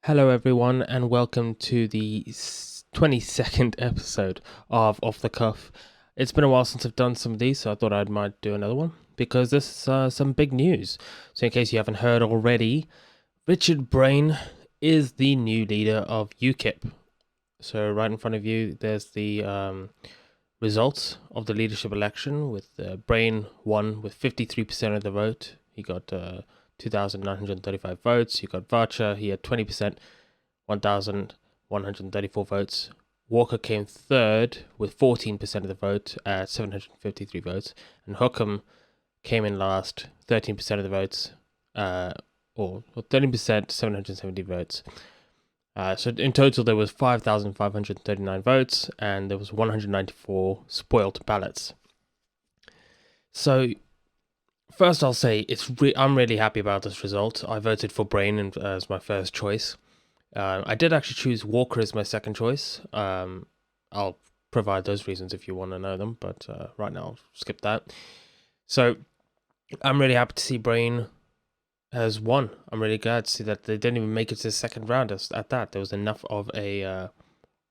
Hello, everyone, and welcome to the 22nd episode of Off the Cuff. It's been a while since I've done some of these, so I thought I might do another one because this is some big news. So, in case you haven't heard already, Richard Braine is the new leader of UKIP. So, right in front of you, there's the results of the leadership election. With Braine won with 53% of the vote. He got 2,935 votes. You got Varcha, he had 20%, 1,134 votes. Walker came third with 14% of the vote at 753 votes. And Hookham came in last, 13% of the votes, or 13%, 770 votes. So in total, there was 5,539 votes, and there was 194 spoilt ballots. So first, I'll say I'm really happy about this result. I voted for Braine as my first choice. I did actually choose Walker as my second choice. I'll provide those reasons if you want to know them, but right now I'll skip that. So I'm really happy to see Braine has won. I'm really glad to see that they didn't even make it to the second round. At that, there was enough of a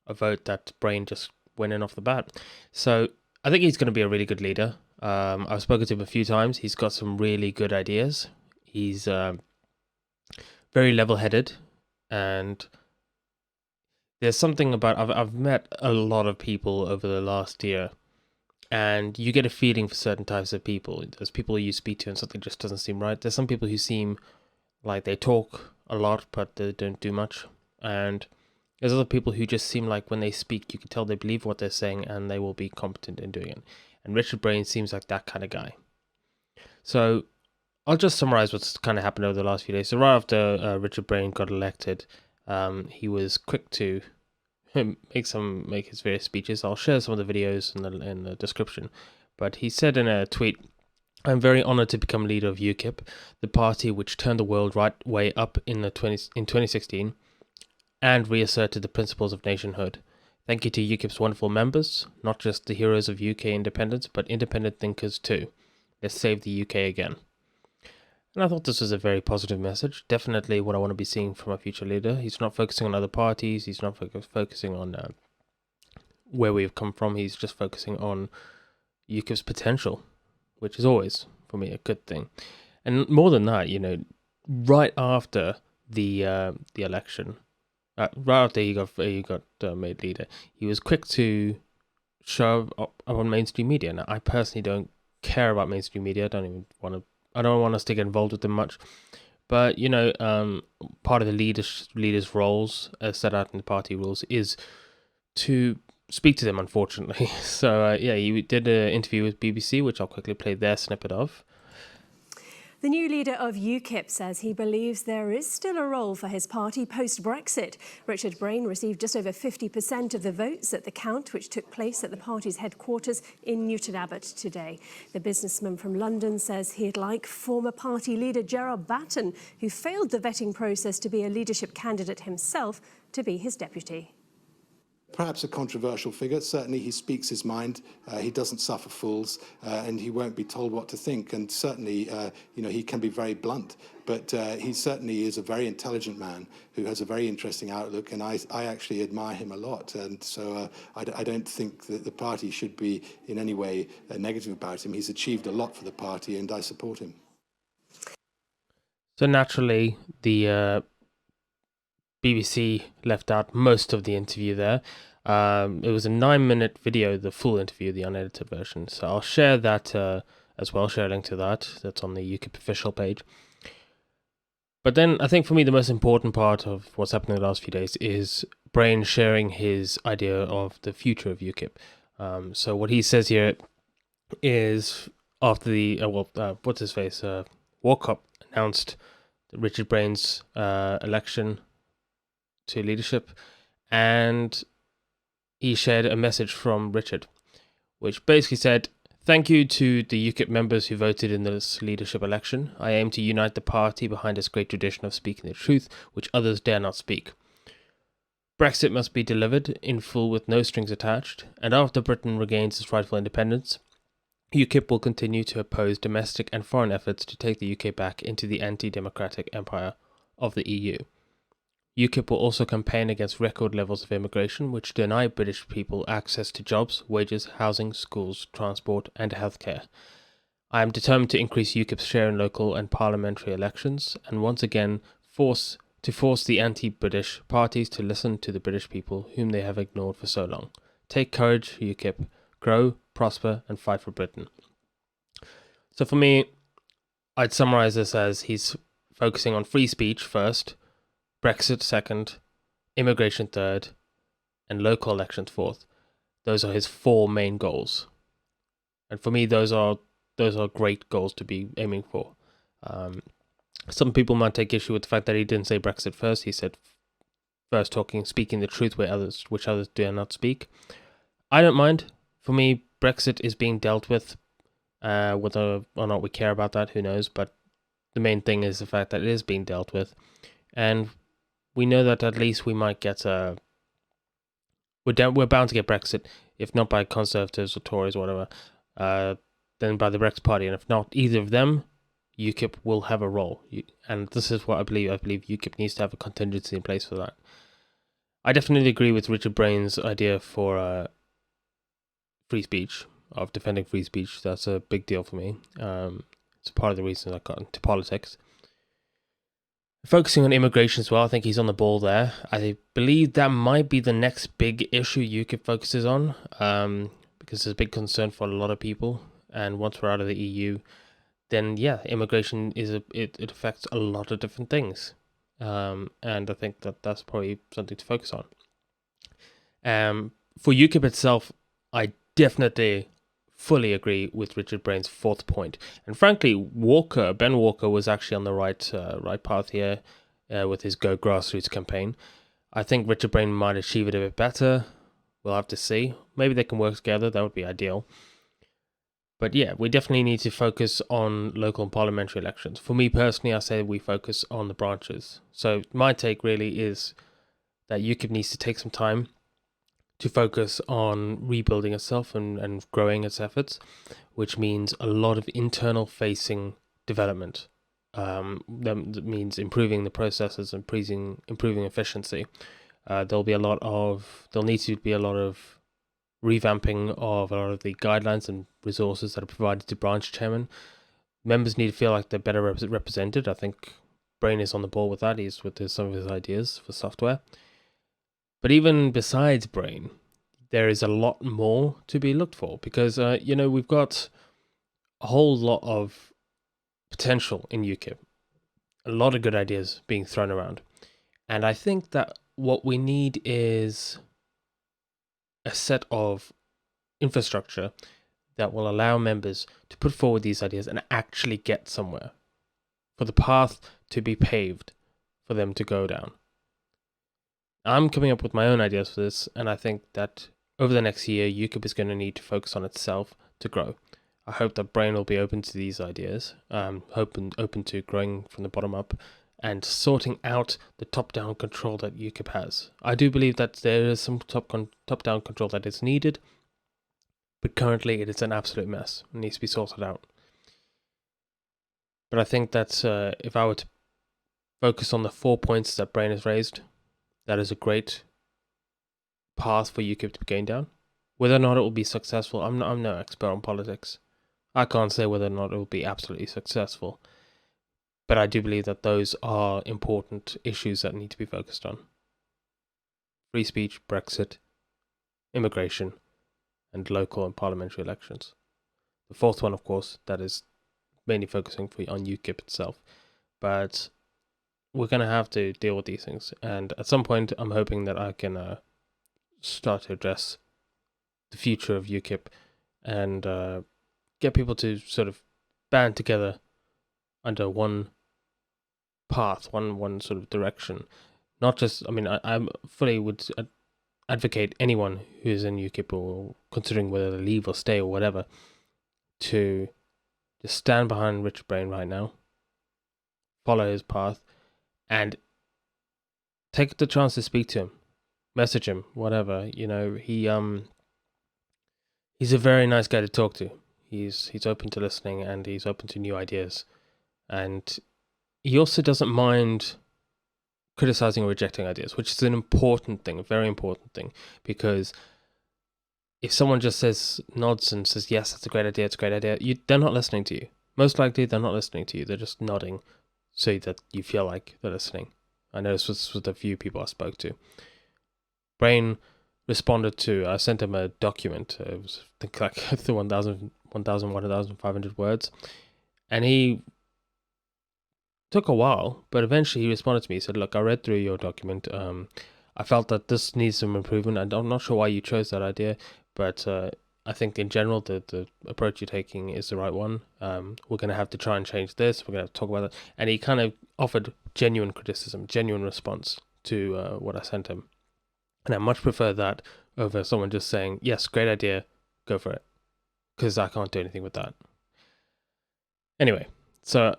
vote that Braine just went in off the bat. So I think he's going to be a really good leader. I've spoken to him a few times. He's got some really good ideas. He's very level-headed, and there's something about I've met a lot of people over the last year, and you get a feeling for certain types of people. There's people you speak to and something just doesn't seem right. There's some people who seem like they talk a lot but they don't do much, and there's other people who just seem like when they speak you can tell they believe what they're saying and they will be competent in doing it. And Richard Braine seems like that kind of guy. So I'll just summarize what's kind of happened over the last few days. So right after Richard Braine got elected, he was quick to make his various speeches. I'll share some of the videos in the description. But he said in a tweet, "I'm very honored to become leader of UKIP, the party which turned the world right way up in 2016 and reasserted the principles of nationhood. Thank you to UKIP's wonderful members, not just the heroes of UK independence, but independent thinkers too. Let's save the UK again." And I thought this was a very positive message. Definitely what I want to be seeing from a future leader. He's not focusing on other parties. He's not focusing on where we've come from. He's just focusing on UKIP's potential, which is always, for me, a good thing. And more than that, right after the election, right after he got made leader, he was quick to show up on mainstream media. Now, I personally don't care about mainstream media. I don't want us to get involved with them much. But part of the leaders' roles, as set out in the party rules, is to speak to them. Unfortunately, so he did an interview with BBC, which I'll quickly play their snippet of. The new leader of UKIP says he believes there is still a role for his party post-Brexit. Richard Braine received just over 50% of the votes at the count, which took place at the party's headquarters in Newton Abbot today. The businessman from London says he'd like former party leader Gerard Batten, who failed the vetting process to be a leadership candidate himself, to be his deputy. Perhaps a controversial figure. Certainly he speaks his mind. He doesn't suffer fools, and he won't be told what to think. And certainly, he can be very blunt. But he certainly is a very intelligent man who has a very interesting outlook, and I actually admire him a lot. And so I don't think that the party should be in any way negative about him. He's achieved a lot for the party, and I support him. So naturally, the BBC left out most of the interview there. It was a 9-minute video, the full interview, the unedited version. So I'll share that as well, share a link to that. That's on the UKIP official page. But then I think for me the most important part of what's happened in the last few days is Braine sharing his idea of the future of UKIP. So what he says here is after the, Walker announced Richard Braine's election to leadership, and he shared a message from Richard, which basically said, "Thank you to the UKIP members who voted in this leadership election. I aim to unite the party behind this great tradition of speaking the truth, which others dare not speak. Brexit must be delivered in full with no strings attached, and after Britain regains its rightful independence, UKIP will continue to oppose domestic and foreign efforts to take the UK back into the anti-democratic empire of the EU. UKIP will also campaign against record levels of immigration, which deny British people access to jobs, wages, housing, schools, transport, and healthcare. I am determined to increase UKIP's share in local and parliamentary elections, and once again force the anti-British parties to listen to the British people whom they have ignored for so long. Take courage, UKIP. Grow, prosper, and fight for Britain. So for me, I'd summarize this as he's focusing on free speech first, Brexit second, immigration third, and local elections fourth. Those are his 4 main goals. And for me, those are great goals to be aiming for. Some people might take issue with the fact that he didn't say Brexit first. He said first speaking the truth which others dare not speak. I don't mind. For me, Brexit is being dealt with. Whether or not we care about that, who knows? But the main thing is the fact that it is being dealt with. And we know that at least we might get we're bound to get Brexit, if not by Conservatives or Tories or whatever, then by the Brexit Party. And if not either of them, UKIP will have a role. And this is what I believe. I believe UKIP needs to have a contingency in place for that. I definitely agree with Richard Braine's idea for free speech, of defending free speech. That's a big deal for me. It's part of the reason I got into politics. Focusing on immigration as well, I think he's on the ball there. I believe that might be the next big issue UKIP focuses on, because there's a big concern for a lot of people. And once we're out of the EU, then yeah, immigration it affects a lot of different things. And I think that's probably something to focus on. For UKIP itself, I definitely fully agree with Richard Braine's 4th point. And frankly, Ben Walker was actually on the right path here with his Go Grassroots campaign. I think Richard Braine might achieve it a bit better. We'll have to see. Maybe they can work together. That would be ideal. But yeah, we definitely need to focus on local and parliamentary elections. For me personally, I say we focus on the branches. So my take really is that UKIP needs to take some time to focus on rebuilding itself and growing its efforts, which means a lot of internal facing development. That means improving the processes and improving efficiency. There'll need to be a lot of revamping of a lot of the guidelines and resources that are provided to branch chairmen. Members need to feel like they're better represented. I think Braine is on the ball with that. He's with some of his ideas for software. But even besides Braine, there is a lot more to be looked for, because we've got a whole lot of potential in UKIP, a lot of good ideas being thrown around, and I think that what we need is a set of infrastructure that will allow members to put forward these ideas and actually get somewhere, for the path to be paved for them to go down. I'm coming up with my own ideas for this, and I think that over the next year, UKIP is going to need to focus on itself to grow. I hope that Braine will be open to these ideas, open to growing from the bottom up and sorting out the top-down control that UKIP has. I do believe that there is some top-down control that is needed, but currently it is an absolute mess. It needs to be sorted out. But I think that if I were to focus on the 4 points that Braine has raised, that is a great path for UKIP to be going down. Whether or not it will be successful, I'm no expert on politics. I can't say whether or not it will be absolutely successful. But I do believe that those are important issues that need to be focused on. Free speech, Brexit, immigration, and local and parliamentary elections. The 4th one, of course, that is mainly focusing on UKIP itself. But we're going to have to deal with these things. And at some point, I'm hoping that I can start to address the future of UKIP and get people to sort of band together under one path, one sort of direction. Not just, I fully would advocate anyone who is in UKIP or considering whether to leave or stay or whatever to just stand behind Richard Braine right now, follow his path, and take the chance to speak to him, message him, whatever. He's a very nice guy to talk to. He's open to listening and he's open to new ideas, and he also doesn't mind criticizing or rejecting ideas, which is an important thing, a very important thing, because if someone just nods and says, yes, that's a great idea, it's a great idea, they're not listening to you. Most likely, they're not listening to you. They're just nodding so that you feel like they're listening. I know this was with a few people I spoke to. Braine responded to, I sent him a document. It was, I think, like 1,500 words. And he took a while, but eventually he responded to me. He said, look, I read through your document. I felt that this needs some improvement. And I'm not sure why you chose that idea, but I think in general, the approach you're taking is the right one. We're going to have to try and change this. We're going to have to talk about it. And he kind of offered genuine criticism, genuine response to what I sent him. And I much prefer that over someone just saying, yes, great idea, go for it. Because I can't do anything with that. Anyway, so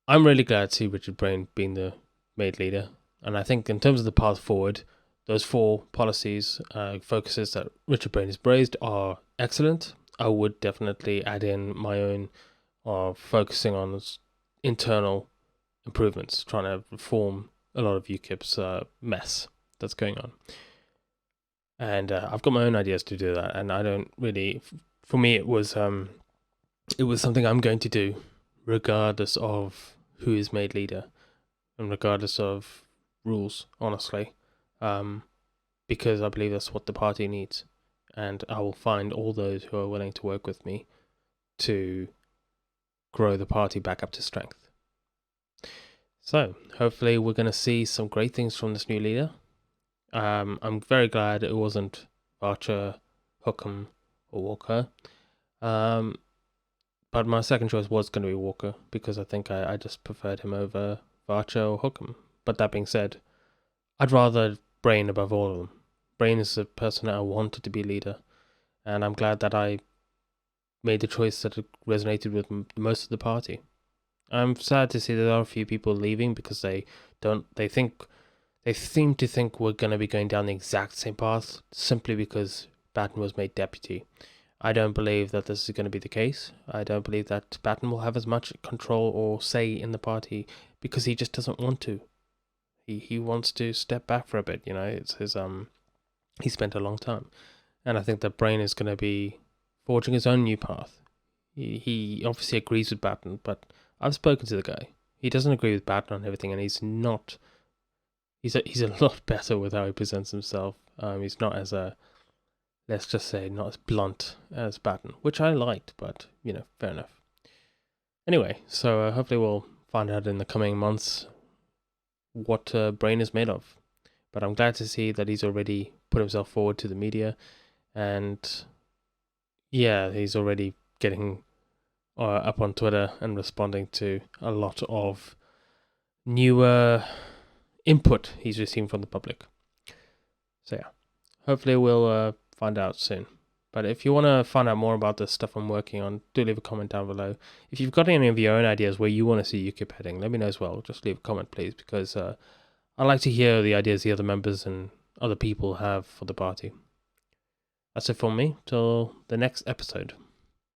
I'm really glad to see Richard Braine being the made leader. And I think in terms of the path forward, those 4 policies, focuses that Richard Braine has raised are excellent. I would definitely add in my own of focusing on internal improvements, trying to reform a lot of UKIP's mess that's going on. And I've got my own ideas to do that, and I don't really. For me, it was something I'm going to do, regardless of who is made leader, and regardless of rules. Honestly, because I believe that's what the party needs, and I will find all those who are willing to work with me to grow the party back up to strength. So hopefully, we're going to see some great things from this new leader. I'm very glad it wasn't Archer, Hookham, or Walker. But my second choice was going to be Walker, because I think I just preferred him over Archer or Hookham. But that being said, I'd rather Braine above all of them. Braine is the person that I wanted to be leader, and I'm glad that I made the choice that resonated with most of the party. I'm sad to see that there are a few people leaving because they seem to think we're going to be going down the exact same path simply because Batten was made deputy. I don't believe that this is going to be the case. I don't believe that Batten will have as much control or say in the party because he just doesn't want to. He wants to step back for a bit, it's his he spent a long time. And I think that Braine is going to be forging his own new path. He obviously agrees with Batten, but I've spoken to the guy. He doesn't agree with Batten on everything, and he's a lot better with how he presents himself. He's not as let's just say, not as blunt as Batten, which I liked, but fair enough. Anyway, so hopefully we'll find out in the coming months what Braine is made of. But I'm glad to see that he's already put himself forward to the media, and yeah, he's already getting up on Twitter and responding to a lot of newer input he's receiving from the public. So yeah, hopefully we'll find out soon. But if you want to find out more about the stuff I'm working on, do leave a comment down below. If you've got any of your own ideas where you want to see UKIP heading, let me know as well. Just leave a comment, please, because I like to hear the ideas the other members and other people have for the party. That's it from me. Till the next episode.